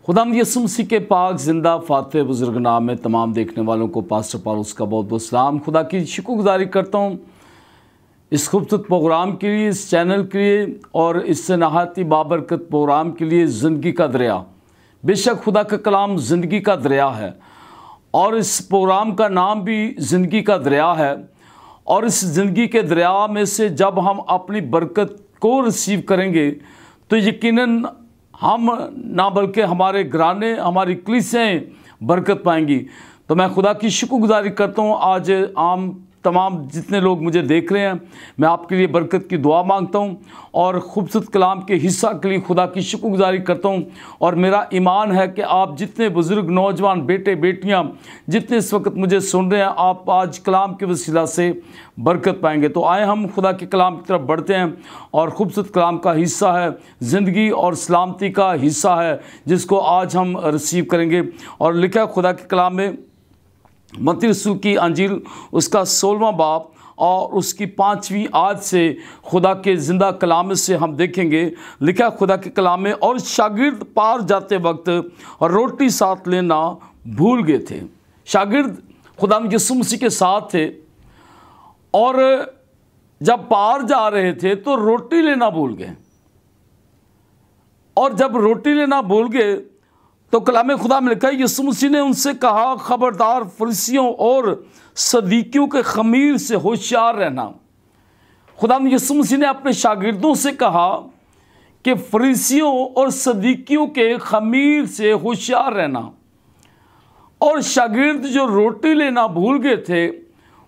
खुदाम यीशु मसीह के पाक जिंदा फाते बुजुर्ग नाम में तमाम देखने वालों को पास्टर पारूस का बहुत बहुत सलाम। खुदा की शुक्रगुजारी करता हूँ इस खूबसूरत प्रोग्राम के लिए, इस चैनल के लिए और इस नहायती बाबरकत प्रोग्राम के लिए। ज़िंदगी का दरिया, बेशक खुदा का कलाम ज़िंदगी का दरिया है और इस प्रोग्राम का नाम भी ज़िंदगी का दरिया है। और इस ज़िंदगी के दरिया में से जब हम अपनी बरकत को रिसीव करेंगे तो यकीनन हम ना बल्कि हमारे घराने, हमारी कलीसियाँ बरकत पाएंगी। तो मैं खुदा की शुक्रगुजारी करता हूँ। आज तमाम जितने लोग मुझे देख रहे हैं, मैं आपके लिए बरकत की दुआ मांगता हूँ और ख़ूबसूरत कलाम के हिस्सा के लिए खुदा की शुक्रगुजारी करता हूँ। और मेरा ईमान है कि आप जितने बुज़ुर्ग, नौजवान, बेटे बेटियाँ जितने इस वक्त मुझे सुन रहे हैं, आप आज कलाम के वसीला से बरकत पाएंगे। तो आए हम खुदा के कलाम की तरफ बढ़ते हैं और ख़ूबसूरत कलाम का हिस्सा है ज़िंदगी और सलामती का हिस्सा है, जिसको आज हम रिसीव करेंगे। और लिखा है खुदा के कलाम में, मत्ती रसूल की अंजील उसका 16वां बाब और उसकी 5वीं आयत से खुदा के ज़िंदा कलाम से हम देखेंगे। लिखा खुदा के कलाम में, और शागिर्द पार जाते वक्त रोटी साथ लेना भूल गए थे। शागिर्द खुदा यीशु मसीह के साथ थे और जब पार जा रहे थे तो रोटी लेना भूल गए। और जब रोटी लेना भूल गए तो कलाम खुदा में लिखा है, यीशु मसीह ने उनसे कहा, खबरदार फरीसियों और सदीकियों के खमीर से होशियार रहना। खुदा यीशु मसीह ने अपने शागिर्दों से कहा कि फरीसियों और सदीकियों के खमीर से होशियार रहना। और शागिर्द जो रोटी लेना भूल गए थे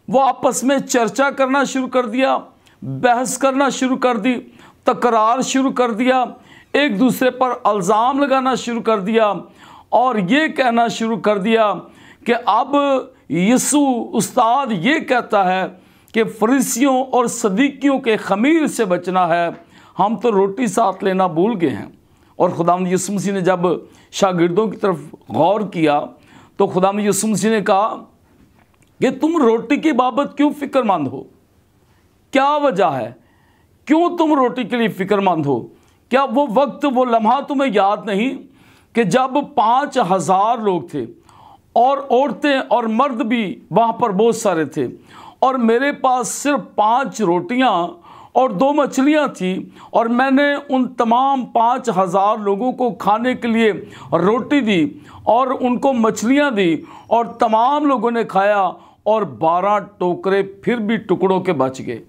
वो आपस में चर्चा करना शुरू कर दिया, बहस करना शुरू कर दी, तकरार शुरू कर दिया, एक दूसरे पर इल्ज़ाम लगाना शुरू कर दिया और ये कहना शुरू कर दिया कि अब यीशु उस्ताद ये कहता है कि फरीसियों और सदीकियों के खमीर से बचना है, हम तो रोटी साथ लेना भूल गए हैं। और खुदावंद यीशु मसीह ने जब शागिर्दों की तरफ गौर किया तो खुदावंद यीशु मसीह ने कहा कि तुम रोटी की बाबत क्यों फ़िक्रमंद हो? क्या वजह है, क्यों तुम रोटी के लिए फ़िक्रमंद हो? क्या वो वक्त, वो लम्हा तुम्हें याद नहीं कि जब 5000 लोग थे और औरतें और मर्द भी वहाँ पर बहुत सारे थे और मेरे पास सिर्फ 5 रोटियाँ और 2 मछलियाँ थी और मैंने उन तमाम 5000 लोगों को खाने के लिए रोटी दी और उनको मछलियाँ दी और तमाम लोगों ने खाया और 12 टोकरे फिर भी टुकड़ों के बच गए।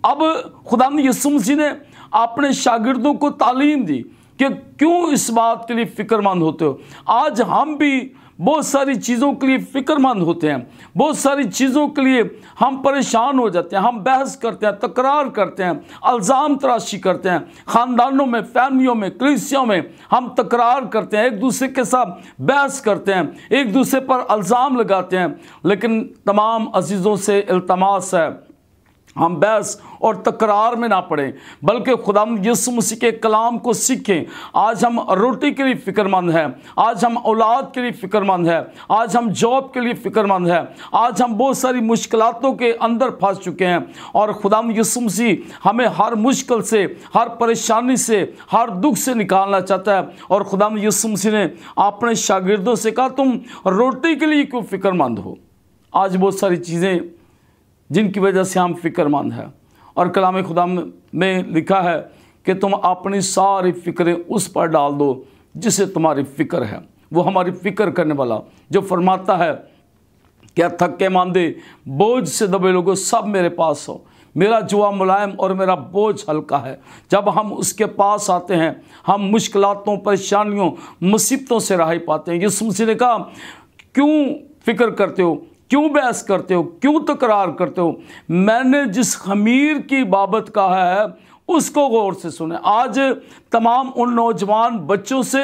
अब खुदावंद यीशु मसीह ने अपने शागिर्दों को तालीम दी कि क्यों इस बात के लिए फ़िक्रमंद होते हो। आज हम भी बहुत सारी चीज़ों के लिए फ़िक्रमंद होते हैं, बहुत सारी चीज़ों के लिए हम परेशान हो जाते हैं, हम बहस करते हैं, तकरार करते हैं, इल्ज़ाम तराशी करते हैं, ख़ानदानों में, फैमिलियों में, कलीसियों में हम तकरार करते हैं, एक दूसरे के साथ बहस करते हैं, एक दूसरे पर इल्ज़ाम लगाते हैं। लेकिन तमाम अजीज़ों से इल्तमास है हम बहस और तकरार में ना पड़ें, बल्कि खुदावंद यीशु मसीह के कलाम को सीखें। आज हम रोटी के लिए फ़िक्रमंद हैं, आज हम औलाद के लिए फ़िक्रमंद हैं, आज हम जॉब के लिए फ़िक्रमंद हैं, आज हम बहुत सारी मुश्किलातों के अंदर फंस चुके हैं और खुदावंद यीशु मसीह हमें हर मुश्किल से, हर परेशानी से, हर दुख से निकालना चाहता है। और खुदावंद यीशु मसीह ने अपने शागिर्दों से कहा, तुम रोटी के लिए क्यों फ़िक्रमंद हो? आज बहुत सारी चीज़ें जिनकी वजह से हम फ़िक्रमंद हैं और कलाम खुदा में लिखा है कि तुम अपनी सारी फ़िक्रें उस पर डाल दो जिसे तुम्हारी फ़िक्र है। वो हमारी फ़िक्र करने वाला जो फरमाता है, क्या थके मांदे बोझ से दबे लोगों सब मेरे पास हो, मेरा जुआ मुलायम और मेरा बोझ हल्का है। जब हम उसके पास आते हैं हम मुश्किलातों, परेशानियों, मुसीबतों से राहत पाते हैं। यीशु मसीह ने कहा, क्यों फ़िक्र करते हो, क्यों बहस करते हो, क्यों तकरार करते हो? मैंने जिस खमीर की बाबत कहा है उसको गौर से सुने। आज तमाम उन नौजवान बच्चों से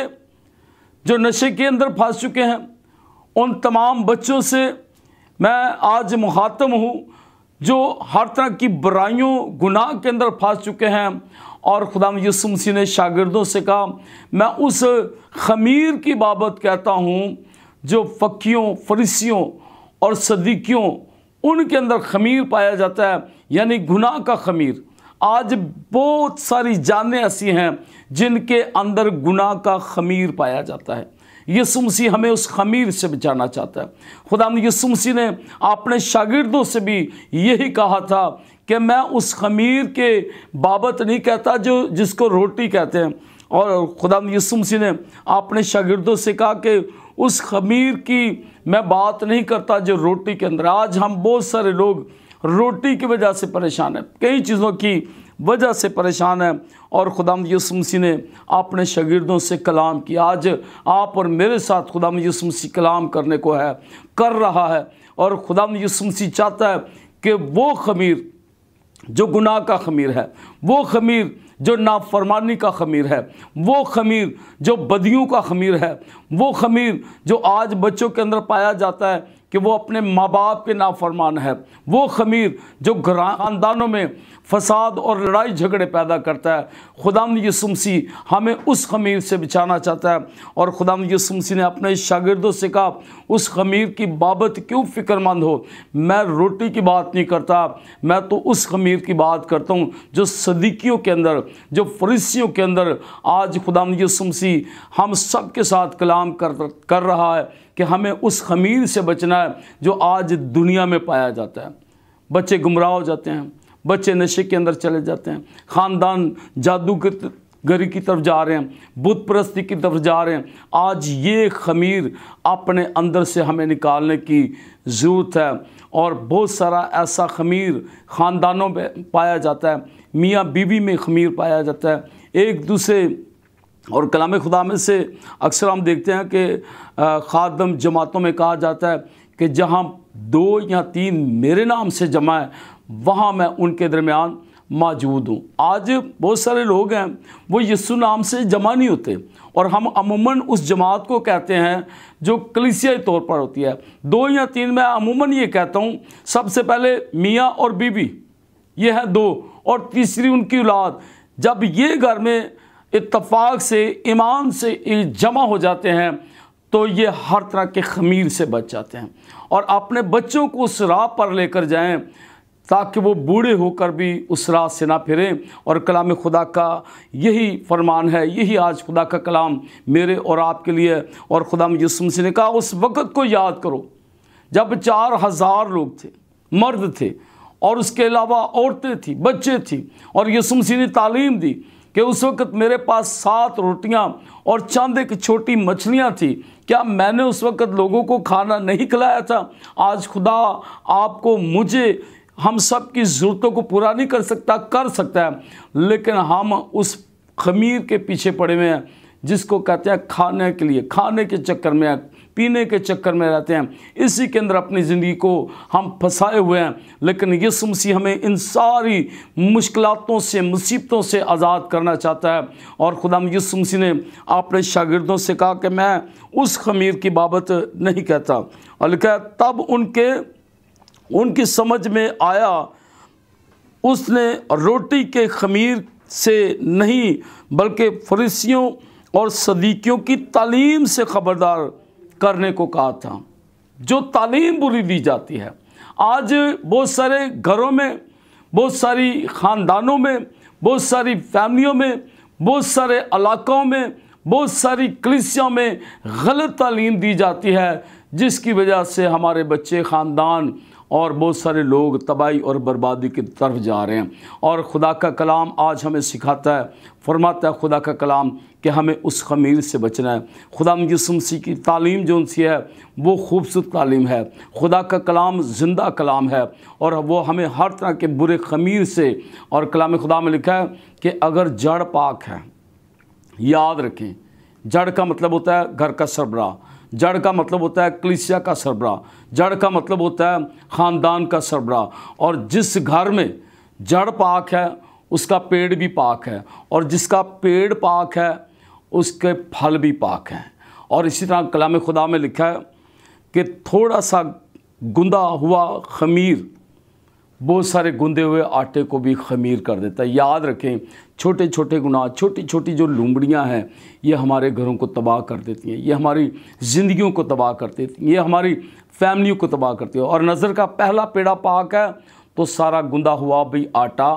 जो नशे के अंदर फंस चुके हैं, उन तमाम बच्चों से मैं आज मुखातब हूँ जो हर तरह की बुराइयों, गुनाह के अंदर फंस चुके हैं। और खुदावंद यीशु मसीह ने शागिर्दों से कहा, मैं उस खमीर की बाबत कहता हूँ जो फकीयों, फरीसियों और सदीकियों, उनके अंदर खमीर पाया जाता है, यानी गुनाह का खमीर। आज बहुत सारी जानें ऐसी हैं जिनके अंदर गुनाह का खमीर पाया जाता है। यीशु मसीह हमें उस खमीर से बचाना चाहता है। खुदा यीशु मसीह ने अपने शागिर्दों से भी यही कहा था कि मैं उस खमीर के बाबत नहीं कहता जो जिसको रोटी कहते हैं, और खुदा यीशु मसीह ने अपने शागिर्दों से कहा कि उस खमीर की मैं बात नहीं करता जो रोटी के अंदर। आज हम बहुत सारे लोग रोटी की वजह से परेशान हैं, कई चीज़ों की वजह से परेशान है, और खुदावंद यीशु मसीह ने अपने शागिर्दों से कलाम किया। आज आप और मेरे साथ खुदावंद यीशु मसीह कलाम करने को है, कर रहा है, और खुदावंद यीशु मसीह चाहता है कि वो खमीर जो गुनाह का खमीर है, वो खमीर जो नाफरमानी का खमीर है, वो खमीर जो बदियों का खमीर है, वो खमीर जो आज बच्चों के अंदर पाया जाता है कि वो अपने माँ बाप के नाफरमान है, वो खमीर जो खानदानों में फसाद और लड़ाई झगड़े पैदा करता है, खुदावंद यीशु मसीह हमें उस खमीर से बचाना चाहता है। और खुदावंद यीशु मसीह ने अपने शागिर्दों से कहा, उस खमीर की बाबत क्यों फ़िक्रमंद हो, मैं रोटी की बात नहीं करता, मैं तो उस खमीर की बात करता हूँ जो सदीकियों के अंदर, जो फरीसियों के अंदर आज खुदावंद यीशु मसीह हम सब के साथ कलाम कर रहा है कि हमें उस खमीर से बचना है जो आज दुनिया में पाया जाता है। बच्चे गुमराह हो जाते हैं, बच्चे नशे के अंदर चले जाते हैं, ख़ानदान जादूगरी की तरफ जा रहे हैं, बुत परस्ती की तरफ जा रहे हैं। आज ये खमीर अपने अंदर से हमें निकालने की ज़रूरत है, और बहुत सारा ऐसा खमीर ख़ानदानों में पाया जाता है, मियाँ बीवी में खमीर पाया जाता है, एक दूसरे और कलाम खुदा में से अक्सर हम देखते हैं कि खादम जमातों में कहा जाता है कि जहाँ 2 या 3 मेरे नाम से जमा है वहाँ मैं उनके दरमियान मौजूद हूँ। आज बहुत सारे लोग हैं वो यीशु नाम से जमा नहीं होते, और हम अमूमन उस जमात को कहते हैं जो कलीसियाई तौर पर होती है। 2 या 3 मैं अमूमन ये कहता हूँ, सबसे पहले मियाँ और बीवी, ये है 2, और तीसरी उनकी औलाद। जब ये घर में इत्तफाक से ईमान से जमा हो जाते हैं तो ये हर तरह के खमीर से बच जाते हैं, और अपने बच्चों को उस राह पर लेकर जाएं ताकि वो बूढ़े होकर भी उस राह से ना फिरें। और कलाम खुदा का यही फरमान है, यही आज खुदा का कलाम मेरे और आपके लिए। और खुदा यीशु मसीह ने कहा, उस वक़्त को याद करो जब 4000 लोग थे, मर्द थे, और उसके अलावा औरतें थी, बच्चे थी, और यीशु मसीह ने तालीम दी कि उस वक़्त मेरे पास 7 रोटियां और चांदी की छोटी मछलियां थी, क्या मैंने उस वक़्त लोगों को खाना नहीं खिलाया था? आज खुदा आपको, मुझे, हम सब की ज़रूरतों को पूरा नहीं कर सकता है, लेकिन हम उस खमीर के पीछे पड़े हुए हैं जिसको कहते हैं खाने के लिए, खाने के चक्कर में, पीने के चक्कर में रहते हैं, इसी के अंदर अपनी ज़िंदगी को हम फंसाए हुए हैं। लेकिन यीशु मसीह हमें इन सारी मुश्किलातों से, मुसीबतों से आज़ाद करना चाहता है। और खुदा यीशु मसीह ने अपने शागिर्दों से कहा कि मैं उस खमीर की बाबत नहीं कहता, और लिखा तब उनकी समझ में आया, उसने रोटी के खमीर से नहीं बल्कि फरीसियों और सदीकियों की तालीम से ख़बरदार करने को कहा था, जो तालीम बुरी दी जाती है। आज बहुत सारे घरों में, बहुत सारी ख़ानदानों में, बहुत सारी फैमिलियों में, बहुत सारे इलाकों में, बहुत सारी कलीसियाओं में गलत तालीम दी जाती है, जिसकी वजह से हमारे बच्चे, ख़ानदान और बहुत सारे लोग तबाही और बर्बादी की तरफ जा रहे हैं। और खुदा का कलाम आज हमें सिखाता है, फरमाता है खुदा का कलाम कि हमें उस खमीर से बचना है। खुदा यीशु मसीह की तालीम जो उनसी है वो खूबसूरत तालीम है, खुदा का कलाम ज़िंदा कलाम है, और वो हमें हर तरह के बुरे खमीर से, और कलाम खुदा में लिखा है कि अगर जड़ पाक है, याद रखें, जड़ का मतलब होता है घर का सरबराह, जड़ का मतलब होता है कलीसिया का सरबराह, जड़ का मतलब होता है ख़ानदान का सरबराह। और जिस घर में जड़ पाक है उसका पेड़ भी पाक है, और जिसका पेड़ पाक है उसके फल भी पाक हैं। और इसी तरह कलाम खुदा में लिखा है कि थोड़ा सा गुंदा हुआ खमीर बहुत सारे गुंदे हुए आटे को भी खमीर कर देता है। याद रखें, छोटे छोटे गुनाह, छोटी छोटी जो लुम्बड़ियाँ हैं, ये हमारे घरों को तबाह कर देती हैं, ये हमारी ज़िंदगियों को तबाह कर देती हैं, ये हमारी फैमिलियों को तबाह करती है। और नज़र का पहला पेड़ा पाक है तो सारा गुंदा हुआ भी आटा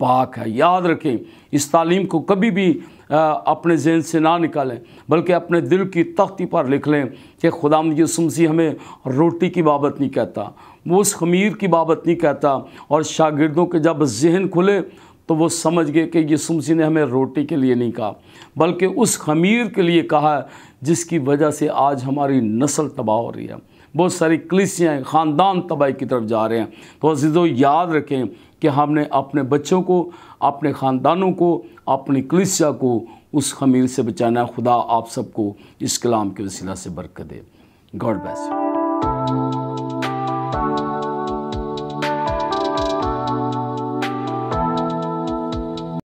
पाक है। याद रखें, इस तालीम को कभी भी अपने जहन से ना निकालें, बल्कि अपने दिल की तख्ती पर लिख लें कि खुदावंद यीशु मसीह हमें रोटी की बाबत नहीं कहता, वो उस खमीर की बाबत नहीं कहता। और शागिर्दों के जब जहन खुले तो वो समझ गए कि यीशु मसीह ने हमें रोटी के लिए नहीं कहा, बल्कि उस खमीर के लिए कहा है जिसकी वजह से आज हमारी नस्ल तबाह हो रही है। बहुत सारी कलीसियाँ, ख़ानदान तबाही की तरफ जा रहे हैं। तो अज़ीज़ों, याद रखें कि हमने अपने बच्चों को, अपने ख़ानदानों को, अपनी कलीसिया को उस खमीर से बचाना। खुदा आप सबको इस कलाम के वसीला से बरकत दे। God bless you.